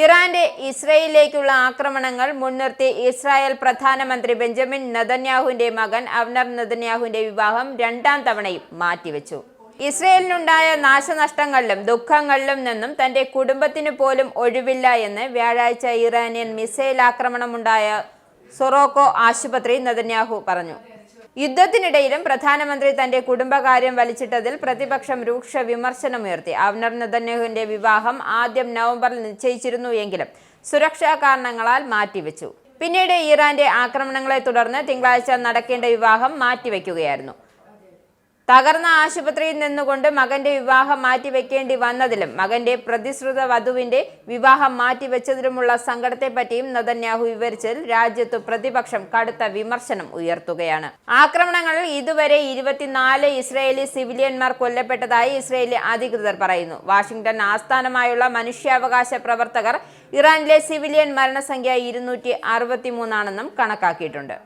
ഇറാന്റെ ഇസ്രയേലിലേക്കുള്ള ആക്രമണങ്ങൾ മുൻനിർത്തി ഇസ്രായേൽ പ്രധാനമന്ത്രി ബെഞ്ചമിൻ നെതന്യാഹുവിന്റെ മകൻ അവ്നർ നെതന്യാഹുവിന്റെ വിവാഹം രണ്ടാം തവണയും മാറ്റിവെച്ചു. ഇസ്രയേലിനുണ്ടായ നാശനഷ്ടങ്ങളിലും ദുഃഖങ്ങളിലും നിന്നും തന്റെ കുടുംബത്തിനു പോലും ഒഴിവില്ല എന്ന് വ്യാഴാഴ്ച ഇറാനിയൻ മിസൈൽ ആക്രമണമുണ്ടായ സൊറോക്കോ ആശുപത്രി നെതന്യാഹു പറഞ്ഞു. യുദ്ധത്തിനിടയിലും പ്രധാനമന്ത്രി തന്റെ കുടുംബകാര്യം വലിച്ചിട്ടതിൽ പ്രതിപക്ഷം രൂക്ഷ വിമർശനമുയർത്തി. അവ്നർ നെതന്യാഹുവിന്റെ വിവാഹം ആദ്യം നവംബറിൽ നിശ്ചയിച്ചിരുന്നു എങ്കിലും സുരക്ഷാ കാരണങ്ങളാൽ മാറ്റിവെച്ചു. പിന്നീട് ഇറാന്റെ ആക്രമണങ്ങളെ തുടർന്ന് തിങ്കളാഴ്ച നടക്കേണ്ട വിവാഹം മാറ്റിവെക്കുകയായിരുന്നു. തകർന്ന ആശുപത്രിയിൽ നിന്നുകൊണ്ട് മകന്റെ വിവാഹം മാറ്റിവെക്കേണ്ടി വന്നതിലും മകന്റെ പ്രതിശ്രുത വധുവിന്റെ വിവാഹം മാറ്റിവെച്ചതിലുമുള്ള സങ്കടത്തെപ്പറ്റിയും നെതന്യാഹു വിവരിച്ചതിൽ രാജ്യത്തു പ്രതിപക്ഷം കടുത്ത വിമർശനം ഉയർത്തുകയാണ്. ആക്രമണങ്ങളിൽ ഇതുവരെ 24 ഇസ്രയേലി സിവിലിയന്മാർ കൊല്ലപ്പെട്ടതായി ഇസ്രയേലി അധികൃതർ പറയുന്നു. വാഷിംഗ്ടൺ ആസ്ഥാനമായുള്ള മനുഷ്യാവകാശ പ്രവർത്തകർ ഇറാനിലെ സിവിലിയൻ മരണസംഖ്യ 263 ആണെന്നും കണക്കാക്കിയിട്ടുണ്ട്.